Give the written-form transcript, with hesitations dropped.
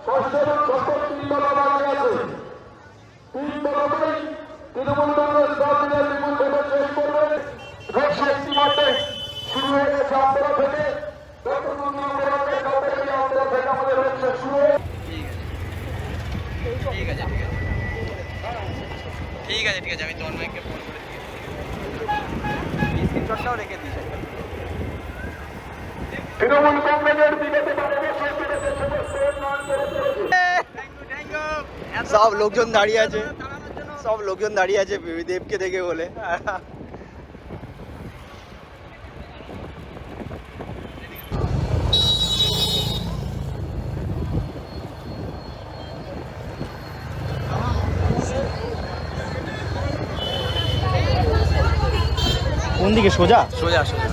ষষ্ঠ এবং সপ্তম 3 দল বাকি আছে। 3 দলই তৃণমূল কংগ্রেস দল বিপুল ভোটে শেষ করবে। ভোট ইতিমধ্যে শুরু হয়ে গেছে অন্তরা থেকে। আমাদের হচ্ছে শুরু। ঠিক আছে আমি তন্ময়কে ফোন করে দিয়েছি, স্ক্রিনশটটাও রেখে দিয়েছি। তৃণমূল কংগ্রেসের বিগত সব লোকজন দাঁড়িয়ে আছে, সব লোকজন দাঁড়িয়ে আছে দেবকে দেখে বলে। কোন দিকে? সোজা সোজা সোজা।